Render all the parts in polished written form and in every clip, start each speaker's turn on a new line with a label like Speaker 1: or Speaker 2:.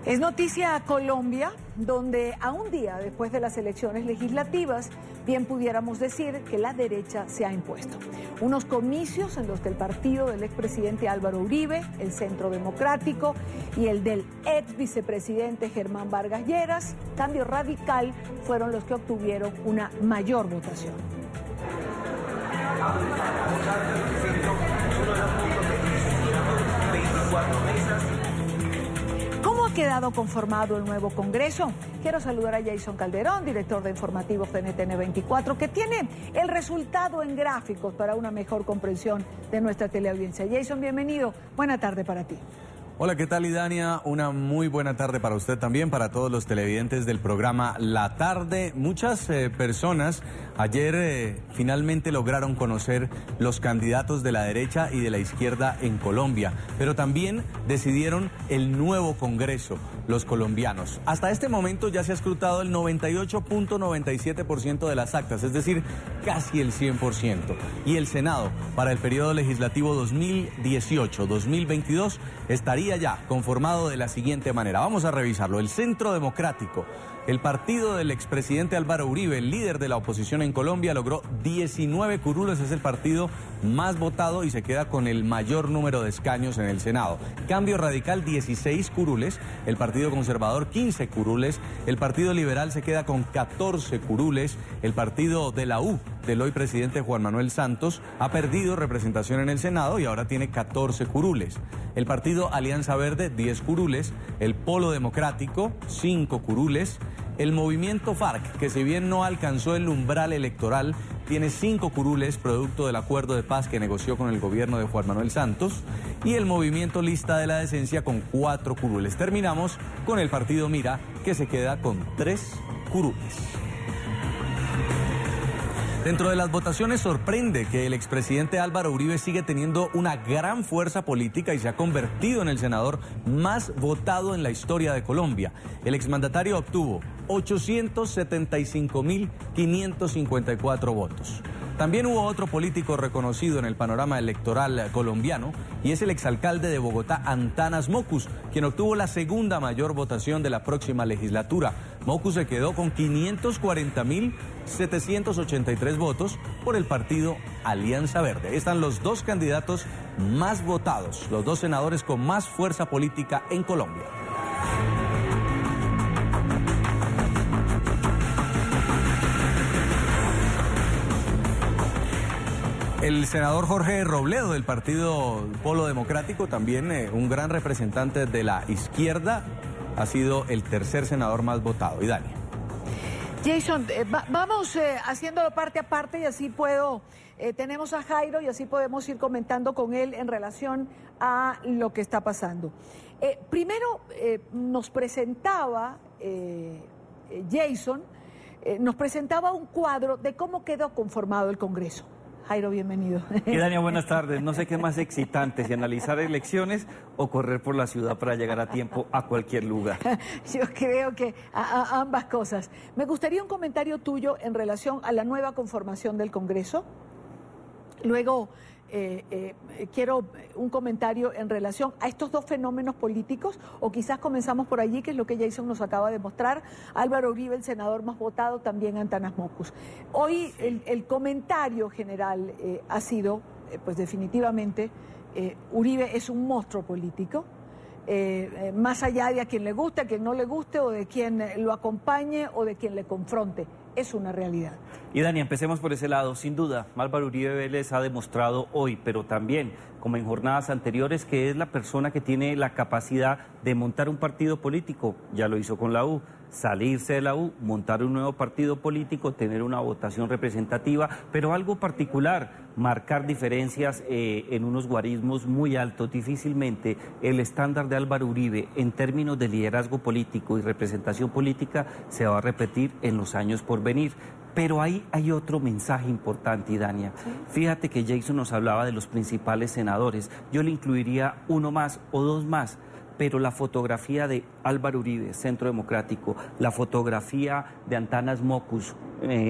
Speaker 1: Es noticia Colombia, donde a un día después de las elecciones legislativas, bien pudiéramos decir que la derecha se ha impuesto. Unos comicios en los que el partido del expresidente Álvaro Uribe, el Centro Democrático, y el del ex vicepresidente Germán Vargas Lleras, Cambio Radical, fueron los que obtuvieron una mayor votación. ¿Cómo ha quedado conformado el nuevo Congreso? Quiero saludar a Jason Calderón, director de informativos de NTN 24, que tiene el resultado en gráficos para una mejor comprensión de nuestra teleaudiencia. Jason, bienvenido. Buena tarde para ti.
Speaker 2: Hola, ¿qué tal, Idania? Una muy buena tarde para usted también, para todos los televidentes del programa La Tarde. Muchas personas ayer finalmente lograron conocer los candidatos de la derecha y de la izquierda en Colombia, pero también decidieron el nuevo Congreso, los colombianos. Hasta este momento ya se ha escrutado el 98.97% de las actas, es decir, casi el 100%. Y el Senado, para el periodo legislativo 2018-2022, estaría ya conformado de la siguiente manera. Vamos a revisarlo. El Centro Democrático, el partido del expresidente Álvaro Uribe, el líder de la oposición en Colombia, logró 19 curules, es el partido más votado y se queda con el mayor número de escaños en el Senado. Cambio Radical, 16 curules, el Partido Conservador, 15 curules, el Partido Liberal se queda con 14 curules, el partido de la U, del hoy presidente Juan Manuel Santos, ha perdido representación en el Senado y ahora tiene 14 curules. El partido Alianza Verde, 10 curules, el Polo Democrático, 5 curules, el movimiento FARC, que si bien no alcanzó el umbral electoral, tiene 5 curules producto del acuerdo de paz que negoció con el gobierno de Juan Manuel Santos, y el movimiento Lista de la Decencia con 4 curules. Terminamos con el partido Mira, que se queda con 3 curules. Dentro de las votaciones sorprende que el expresidente Álvaro Uribe sigue teniendo una gran fuerza política y se ha convertido en el senador más votado en la historia de Colombia. El exmandatario obtuvo 875.554 votos. También hubo otro político reconocido en el panorama electoral colombiano y es el exalcalde de Bogotá, Antanas Mockus, quien obtuvo la segunda mayor votación de la próxima legislatura. Mockus se quedó con 540.783 votos por el partido Alianza Verde. Están los dos candidatos más votados, los dos senadores con más fuerza política en Colombia. El senador Jorge Robledo del partido Polo Democrático, también un gran representante de la izquierda, ha sido el tercer senador más votado. Y Dani.
Speaker 1: Jason, vamos haciéndolo parte a parte y así tenemos a Jairo y así podemos ir comentando con él en relación a lo que está pasando. Primero nos presentaba Jason, nos presentaba un cuadro de cómo quedó conformado el Congreso. Jairo, bienvenido.
Speaker 3: Y Dania, buenas tardes. No sé qué es más excitante, si analizar elecciones o correr por la ciudad para llegar a tiempo a cualquier lugar.
Speaker 1: Yo creo que a ambas cosas. Me gustaría un comentario tuyo en relación a la nueva conformación del Congreso. Luego quiero un comentario en relación a estos dos fenómenos políticos, o quizás comenzamos por allí, que es lo que Jason nos acaba de mostrar. Álvaro Uribe, el senador más votado, también Antanas Mockus. Hoy el comentario general ha sido, pues definitivamente, Uribe es un monstruo político. Más allá de a quien le guste, a quien no le guste, o de quien lo acompañe o de quien le confronte, es una realidad.
Speaker 3: Y Dani, empecemos por ese lado. Sin duda, Álvaro Uribe Vélez ha demostrado hoy, pero también, como en jornadas anteriores, que es la persona que tiene la capacidad de montar un partido político. Ya lo hizo con la U. Salirse de la U, montar un nuevo partido político, tener una votación representativa, pero algo particular, marcar diferencias en unos guarismos muy altos. Difícilmente el estándar de Álvaro Uribe en términos de liderazgo político y representación política se va a repetir en los años por venir. Pero ahí hay otro mensaje importante, Idania. ¿Sí? Fíjate que Jason nos hablaba de los principales senadores. Yo le incluiría uno más o dos más. Pero la fotografía de Álvaro Uribe, Centro Democrático, la fotografía de Antanas Mockus,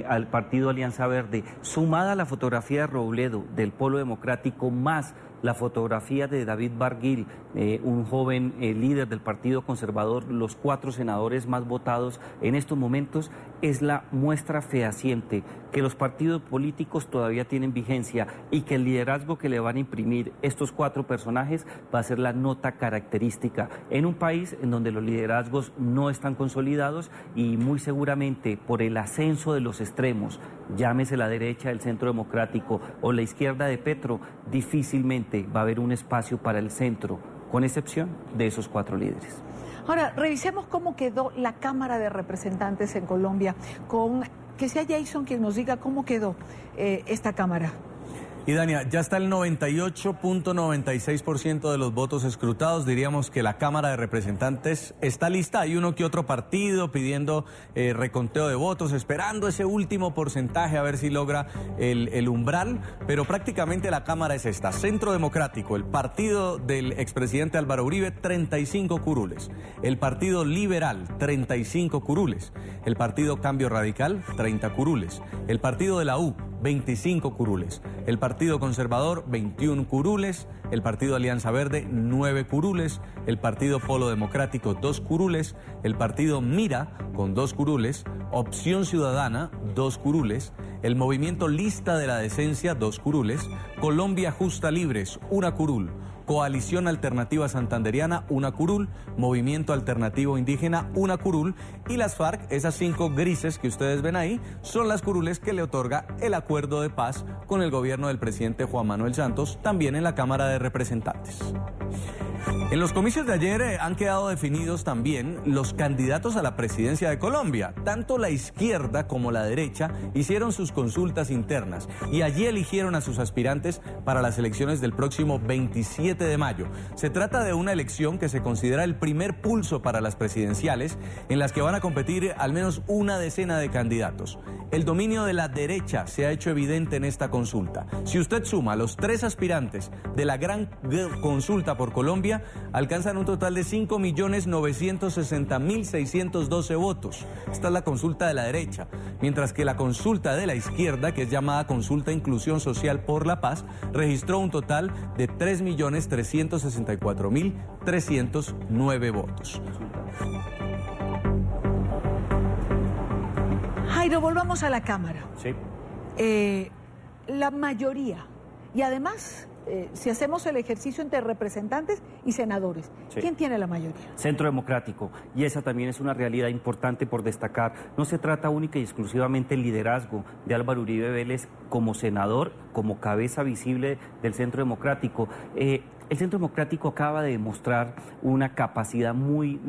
Speaker 3: al partido Alianza Verde, sumada a la fotografía de Robledo del Polo Democrático, más la fotografía de David Barguil, un joven líder del Partido Conservador, los 4 senadores más votados en estos momentos, es la muestra fehaciente que los partidos políticos todavía tienen vigencia y que el liderazgo que le van a imprimir estos 4 personajes va a ser la nota característica en un país en donde los liderazgos no están consolidados y muy seguramente por el ascenso de los extremos, llámese la derecha del Centro Democrático o la izquierda de Petro, difícilmente va a haber un espacio para el centro, con excepción de esos 4 líderes.
Speaker 1: Ahora, revisemos cómo quedó la Cámara de Representantes en Colombia, con que sea Jason quien nos diga cómo quedó esta Cámara.
Speaker 2: Y Dania, ya está el 98.96% de los votos escrutados. Diríamos que la Cámara de Representantes está lista. Hay uno que otro partido pidiendo reconteo de votos, esperando ese último porcentaje a ver si logra el umbral. Pero prácticamente la Cámara es esta. Centro Democrático, el partido del expresidente Álvaro Uribe, 35 curules. El Partido Liberal, 35 curules. El Partido Cambio Radical, 30 curules. El Partido de la U, 25 curules. El Partido Conservador, 21 curules. El Partido Alianza Verde, 9 curules. El Partido Polo Democrático, 2 curules. El Partido Mira, con 2 curules. Opción Ciudadana, 2 curules. El Movimiento Lista de la Decencia, 2 curules. Colombia Justa Libres, 1 curul. Coalición Alternativa Santanderiana, 1 curul, Movimiento Alternativo Indígena, 1 curul, y las FARC, esas 5 grises que ustedes ven ahí, son las curules que le otorga el acuerdo de paz con el gobierno del presidente Juan Manuel Santos, también en la Cámara de Representantes. En los comicios de ayer han quedado definidos también los candidatos a la presidencia de Colombia. Tanto la izquierda como la derecha hicieron sus consultas internas y allí eligieron a sus aspirantes para las elecciones del próximo 27 de mayo. Se trata de una elección que se considera el primer pulso para las presidenciales, en las que van a competir al menos una decena de candidatos. El dominio de la derecha se ha hecho evidente en esta consulta. Si usted suma los 3 aspirantes de la gran consulta por Colombia, alcanzan un total de 5.960.612 votos. Esta es la consulta de la derecha, mientras que la consulta de la izquierda, que es llamada Consulta Inclusión Social por la Paz, registró un total de 3.364.309 votos.
Speaker 1: Jairo, volvamos a la Cámara.
Speaker 3: Sí.
Speaker 1: La mayoría, y además, si hacemos el ejercicio entre representantes y senadores,
Speaker 3: Sí.
Speaker 1: ¿quién tiene la mayoría?
Speaker 3: Centro Democrático, y esa también es una realidad importante por destacar. No se trata única y exclusivamente del liderazgo de Álvaro Uribe Vélez como senador, como cabeza visible del Centro Democrático. El Centro Democrático acaba de demostrar una capacidad muy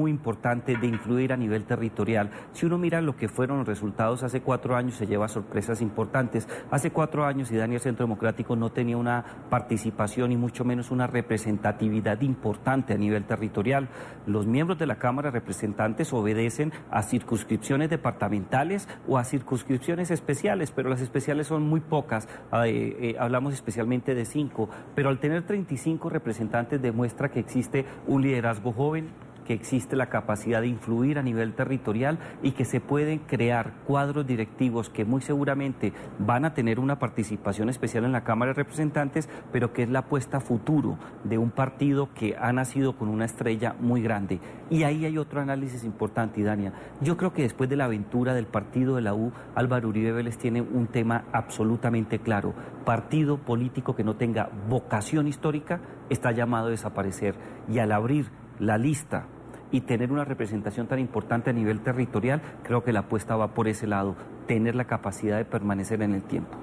Speaker 3: importante de influir a nivel territorial. Si uno mira lo que fueron los resultados hace 4 años, se lleva sorpresas importantes. Hace 4 años, y Daniel, el Centro Democrático no tenía una participación y mucho menos una representatividad importante a nivel territorial. Los miembros de la Cámara de Representantes obedecen a circunscripciones departamentales o a circunscripciones especiales, pero las especiales son muy pocas. Hablamos especialmente de 5, pero al tener 35 representantes demuestra que existe un liderazgo joven, que existe la capacidad de influir a nivel territorial y que se pueden crear cuadros directivos que muy seguramente van a tener una participación especial en la Cámara de Representantes, pero que es la apuesta a futuro de un partido que ha nacido con una estrella muy grande. Y ahí hay otro análisis importante, Dania. Yo creo que después de la aventura del partido de la U, Álvaro Uribe Vélez tiene un tema absolutamente claro. Partido político que no tenga vocación histórica está llamado a desaparecer, y al abrir la lista y tener una representación tan importante a nivel territorial, creo que la apuesta va por ese lado, tener la capacidad de permanecer en el tiempo.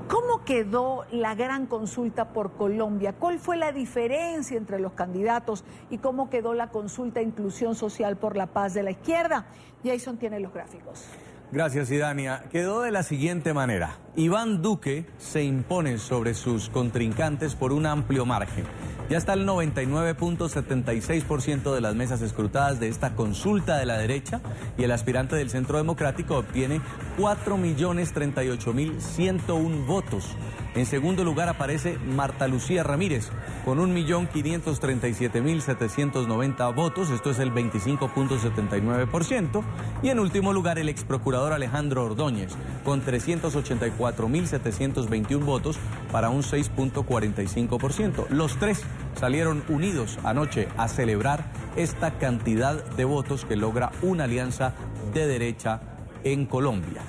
Speaker 1: ¿Cómo quedó la gran consulta por Colombia? ¿Cuál fue la diferencia entre los candidatos y cómo quedó la consulta de inclusión social por la paz de la izquierda? Jason tiene los gráficos.
Speaker 2: Gracias, Idania. Quedó de la siguiente manera. Iván Duque se impone sobre sus contrincantes por un amplio margen. Ya está el 99.76% de las mesas escrutadas de esta consulta de la derecha, y el aspirante del Centro Democrático obtiene 4.038.101 votos. En segundo lugar aparece Marta Lucía Ramírez con 1.537.790 votos, esto es el 25.79%. Y en último lugar el ex procurador Alejandro Ordóñez con 384.721 votos para un 6.45%. Los tres salieron unidos anoche a celebrar esta cantidad de votos que logra una alianza de derecha en Colombia.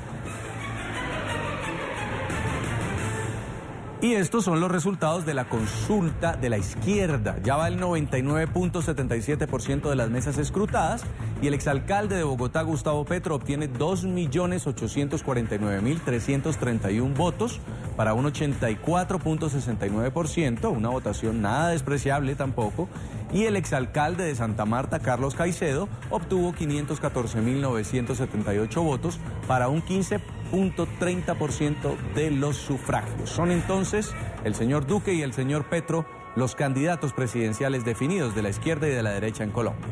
Speaker 2: Y estos son los resultados de la consulta de la izquierda. Ya va el 99.77% de las mesas escrutadas y el exalcalde de Bogotá, Gustavo Petro, obtiene 2.849.331 votos para un 84.69%, una votación nada despreciable tampoco. Y el exalcalde de Santa Marta, Carlos Caicedo, obtuvo 514.978 votos para un 15.30% de los sufragios. Son entonces el señor Duque y el señor Petro los candidatos presidenciales definidos de la izquierda y de la derecha en Colombia.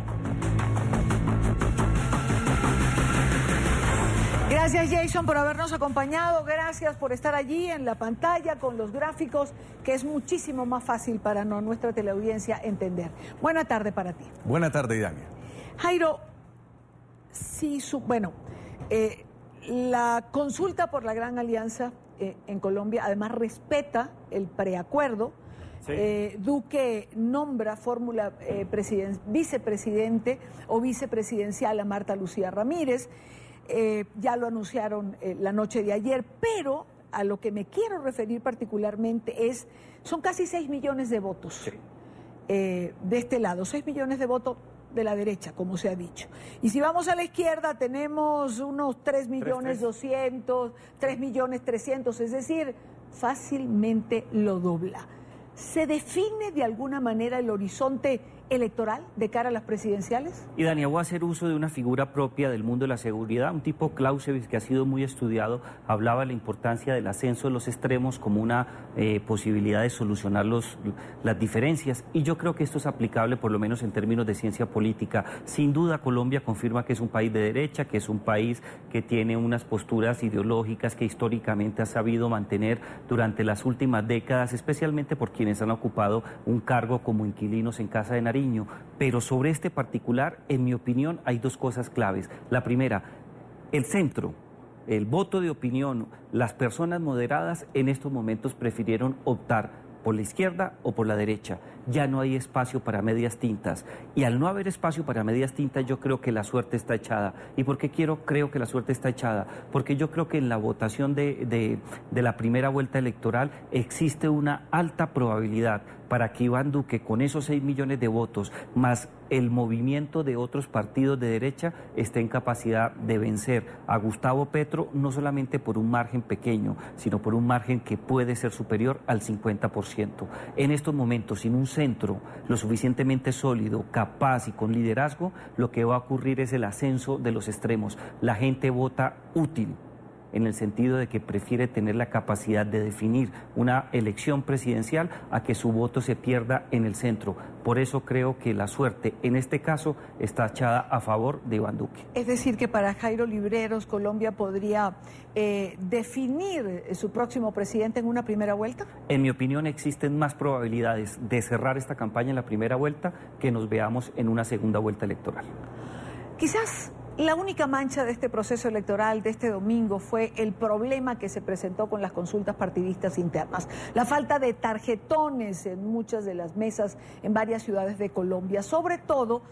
Speaker 1: Gracias, Jason, por habernos acompañado. Gracias por estar allí en la pantalla con los gráficos, que es muchísimo más fácil para nuestra teleaudiencia entender. Buena tarde para ti.
Speaker 2: Buena tarde, Idania.
Speaker 1: Jairo, la consulta por la Gran Alianza en Colombia además respeta el preacuerdo. Sí. Duque nombra vicepresidente o vicepresidencial a Marta Lucía Ramírez. Ya lo anunciaron la noche de ayer, pero a lo que me quiero referir particularmente son casi 6 millones de votos. Sí. De este lado, 6 millones de votos de la derecha, como se ha dicho. Y si vamos a la izquierda, tenemos unos 3.200.000, 3.300.000, es decir, fácilmente lo dobla. ¿Se define de alguna manera el horizonte electoral de cara a las presidenciales?
Speaker 3: Y Dania, voy a hacer uso de una figura propia del mundo de la seguridad, un tipo Clausewitz que ha sido muy estudiado, hablaba de la importancia del ascenso de los extremos como una posibilidad de solucionar las diferencias, y yo creo que esto es aplicable por lo menos en términos de ciencia política. Sin duda Colombia confirma que es un país de derecha, que es un país que tiene unas posturas ideológicas que históricamente ha sabido mantener durante las últimas décadas, especialmente por quienes han ocupado un cargo como inquilinos en Casa de Nariño. Pero sobre este particular, en mi opinión, hay dos cosas claves. La primera, el centro, el voto de opinión, las personas moderadas en estos momentos prefirieron optar por la izquierda o por la derecha. Ya no hay espacio para medias tintas. Y al no haber espacio para medias tintas, yo creo que la suerte está echada. ¿Y por qué creo que la suerte está echada? Porque yo creo que en la votación de la primera vuelta electoral existe una alta probabilidad para que Iván Duque, con esos 6 millones de votos, más el movimiento de otros partidos de derecha, esté en capacidad de vencer a Gustavo Petro, no solamente por un margen pequeño, sino por un margen que puede ser superior al 50%. En estos momentos, sin un centro lo suficientemente sólido, capaz y con liderazgo, lo que va a ocurrir es el ascenso de los extremos. La gente vota útil, en el sentido de que prefiere tener la capacidad de definir una elección presidencial a que su voto se pierda en el centro. Por eso creo que la suerte, en este caso, está echada a favor de Iván Duque.
Speaker 1: Es decir, que para Jairo Libreros, Colombia podría definir su próximo presidente en una primera vuelta.
Speaker 3: En mi opinión, existen más probabilidades de cerrar esta campaña en la primera vuelta que nos veamos en una segunda vuelta electoral.
Speaker 1: Quizás la única mancha de este proceso electoral de este domingo fue el problema que se presentó con las consultas partidistas internas. La falta de tarjetones en muchas de las mesas en varias ciudades de Colombia, sobre todo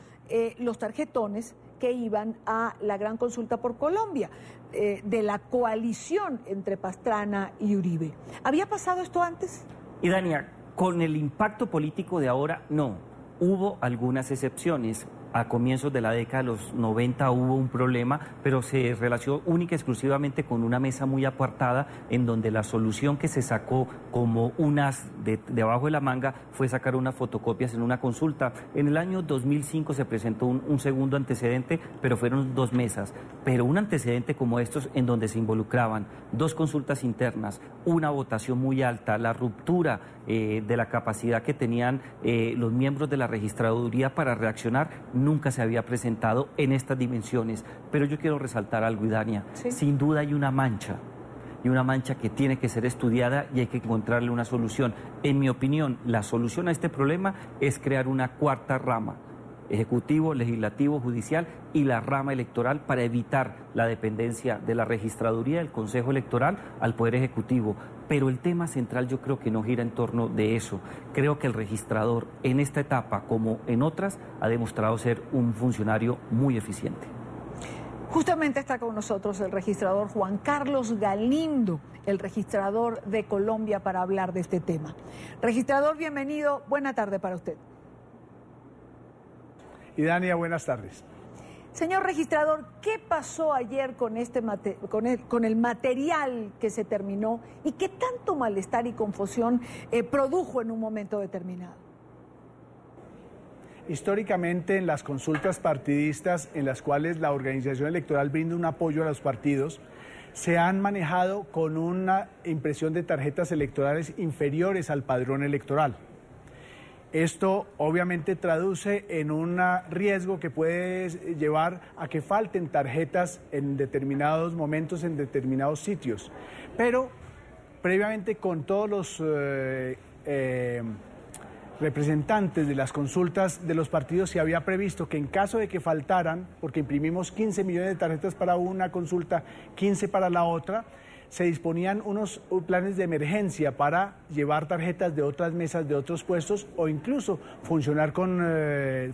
Speaker 1: los tarjetones que iban a la gran consulta por Colombia, de la coalición entre Pastrana y Uribe. ¿Había pasado esto antes?
Speaker 3: Y Dania, con el impacto político de ahora, no. Hubo algunas excepciones. A comienzos de la década de los 90 hubo un problema, pero se relacionó única y exclusivamente con una mesa muy apartada, en donde la solución que se sacó como unas debajo de la manga fue sacar unas fotocopias en una consulta. En el año 2005 se presentó un segundo antecedente, pero fueron 2 mesas. Pero un antecedente como estos, en donde se involucraban 2 consultas internas, una votación muy alta, la ruptura de la capacidad que tenían los miembros de la registraduría para reaccionar, nunca se había presentado en estas dimensiones. Pero yo quiero resaltar algo, Idania. ¿Sí? Sin duda hay una mancha. y una mancha que tiene que ser estudiada y hay que encontrarle una solución. En mi opinión, la solución a este problema es crear una cuarta rama: ejecutivo, legislativo, judicial y la rama electoral, para evitar la dependencia de la registraduría del Consejo Electoral al Poder Ejecutivo. Pero el tema central yo creo que no gira en torno de eso. Creo que el registrador en esta etapa, como en otras, ha demostrado ser un funcionario muy eficiente.
Speaker 1: Justamente está con nosotros el registrador Juan Carlos Galindo, el registrador de Colombia, para hablar de este tema. Registrador, bienvenido. Buena tarde para usted.
Speaker 4: Y Dania, buenas tardes.
Speaker 1: Señor registrador, ¿qué pasó ayer con el material que se terminó y qué tanto malestar y confusión produjo en un momento determinado?
Speaker 4: Históricamente, en las consultas partidistas en las cuales la organización electoral brinda un apoyo a los partidos, se han manejado con una impresión de tarjetas electorales inferiores al padrón electoral. Esto obviamente traduce en un riesgo que puede llevar a que falten tarjetas en determinados momentos, en determinados sitios. Pero previamente, con todos los representantes de las consultas de los partidos, se había previsto que en caso de que faltaran, porque imprimimos 15 millones de tarjetas para una consulta, 15 para la otra, se disponían unos planes de emergencia para llevar tarjetas de otras mesas, de otros puestos, o incluso funcionar con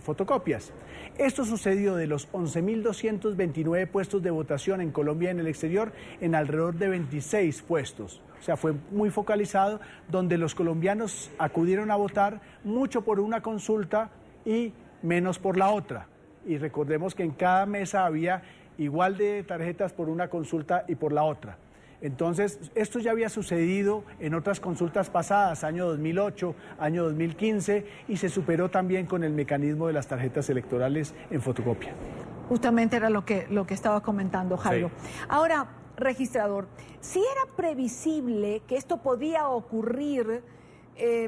Speaker 4: fotocopias. Esto sucedió de los 11.229 puestos de votación en Colombia y en el exterior, en alrededor de 26 puestos. O sea, fue muy focalizado, donde los colombianos acudieron a votar mucho por una consulta y menos por la otra. Y recordemos que en cada mesa había igual de tarjetas por una consulta y por la otra. Entonces, esto ya había sucedido en otras consultas pasadas, año 2008, año 2015, y se superó también con el mecanismo de las tarjetas electorales en fotocopia.
Speaker 1: Justamente era lo que estaba comentando Jairo. Sí. Ahora, registrador, si era previsible que esto podía ocurrir,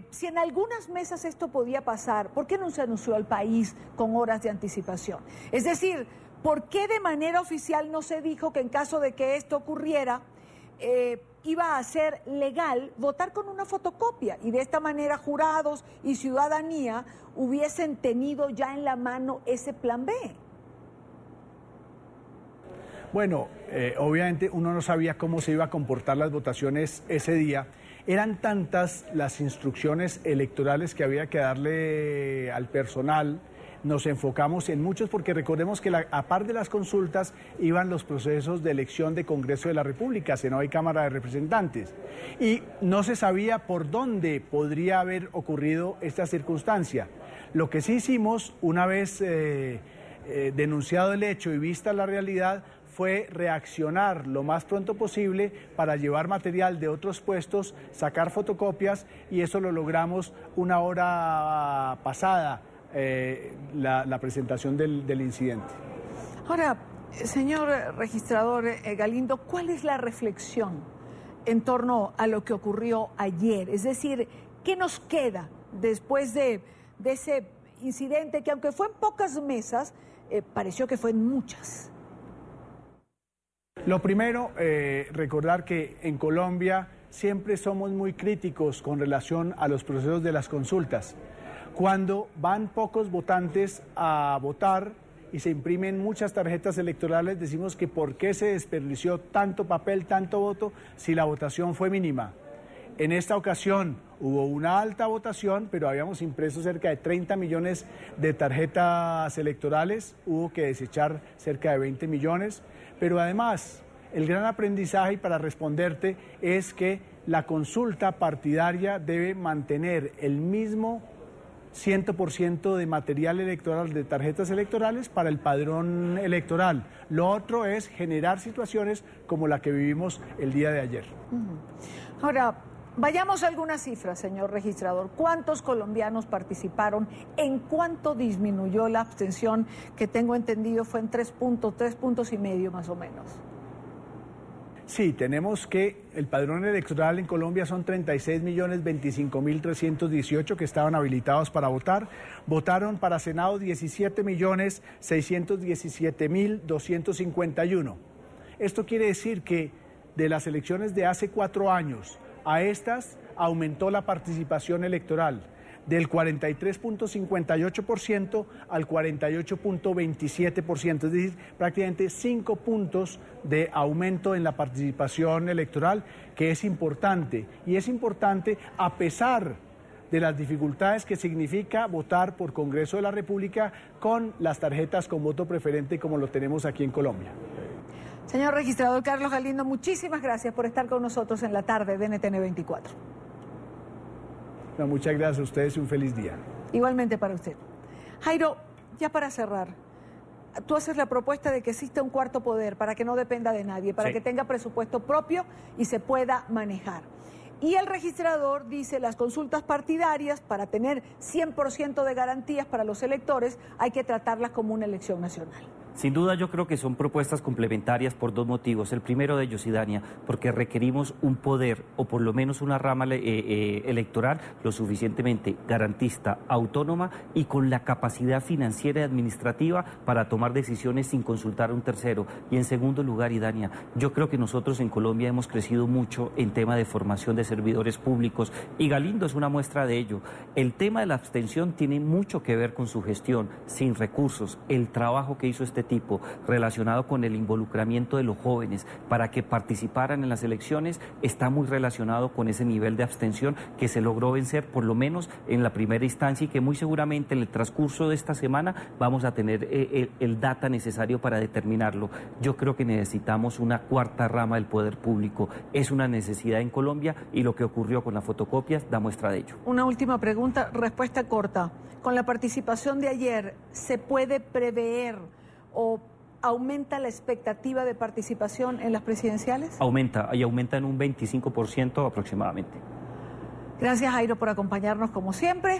Speaker 1: si en algunas mesas esto podía pasar, ¿por qué no se anunció al país con horas de anticipación? Es decir, ¿por qué de manera oficial no se dijo que en caso de que esto ocurriera, iba a ser legal votar con una fotocopia, y de esta manera jurados y ciudadanía hubiesen tenido ya en la mano ese plan B?
Speaker 4: Bueno, obviamente uno no sabía cómo se iba a comportar las votaciones ese día. Eran tantas las instrucciones electorales que había que darle al personal. Nos enfocamos en muchos, porque recordemos que a par de las consultas iban los procesos de elección de Congreso de la República, Senado y Cámara de Representantes. Y no se sabía por dónde podría haber ocurrido esta circunstancia. Lo que sí hicimos, una vez denunciado el hecho y vista la realidad, fue reaccionar lo más pronto posible para llevar material de otros puestos, sacar fotocopias, y eso lo logramos una hora pasada la presentación del incidente.
Speaker 1: Ahora, señor registrador Galindo, ¿cuál es la reflexión en torno a lo que ocurrió ayer? Es decir, ¿qué nos queda después de ese incidente que, aunque fue en pocas mesas, pareció que fue en muchas?
Speaker 4: Lo primero, recordar que en Colombia siempre somos muy críticos con relación a los procesos de las consultas. Cuando van pocos votantes a votar y se imprimen muchas tarjetas electorales, decimos que por qué se desperdició tanto papel, tanto voto, si la votación fue mínima. En esta ocasión hubo una alta votación, pero habíamos impreso cerca de 30 millones de tarjetas electorales, hubo que desechar cerca de 20 millones, pero además el gran aprendizaje, para responderte, es que la consulta partidaria debe mantener el mismo 100% de material electoral, de tarjetas electorales, para el padrón electoral. Lo otro es generar situaciones como la que vivimos el día de ayer.
Speaker 1: Ahora, vayamos a algunas cifras, señor registrador. ¿Cuántos colombianos participaron? ¿En cuánto disminuyó la abstención? Que tengo entendido fue en 3 puntos y medio más o menos.
Speaker 4: Sí, tenemos que el padrón electoral en Colombia son 36.025.318 que estaban habilitados para votar. Votaron para Senado 17.617.251. Esto quiere decir que de las elecciones de hace 4 años a estas aumentó la participación electoral del 43.58% al 48.27%, es decir, prácticamente 5 puntos de aumento en la participación electoral, que es importante, y es importante a pesar de las dificultades que significa votar por Congreso de la República con las tarjetas con voto preferente como lo tenemos aquí en Colombia.
Speaker 1: Señor registrador Carlos Galindo, muchísimas gracias por estar con nosotros en la tarde de NTN 24.
Speaker 4: No, muchas gracias a ustedes y un feliz día.
Speaker 1: Igualmente para usted. Jairo, ya para cerrar, tú haces la propuesta de que exista un cuarto poder para que no dependa de nadie, para que tenga presupuesto propio y se pueda manejar. Y el registrador dice las consultas partidarias, para tener 100% de garantías para los electores, hay que tratarlas como una elección nacional.
Speaker 3: Sin duda yo creo que son propuestas complementarias por 2 motivos. El primero de ellos, Idania, porque requerimos un poder o por lo menos una rama electoral lo suficientemente garantista, autónoma y con la capacidad financiera y administrativa para tomar decisiones sin consultar a un tercero. Y en segundo lugar, Idania, yo creo que nosotros en Colombia hemos crecido mucho en tema de formación de servidores públicos y Galindo es una muestra de ello. El tema de la abstención tiene mucho que ver con su gestión, sin recursos, el trabajo que hizo este tipo relacionado con el involucramiento de los jóvenes para que participaran en las elecciones está muy relacionado con ese nivel de abstención que se logró vencer por lo menos en la primera instancia y que muy seguramente en el transcurso de esta semana vamos a tener el data necesario para determinarlo. Yo creo que necesitamos una cuarta rama del poder público. Es una necesidad en Colombia y lo que ocurrió con las fotocopias da muestra de ello.
Speaker 1: Una última pregunta, respuesta corta. Con la participación de ayer, ¿se puede prever o aumenta la expectativa de participación en las presidenciales?
Speaker 3: Aumenta en un 25% aproximadamente.
Speaker 1: Gracias, Jairo, por acompañarnos como siempre.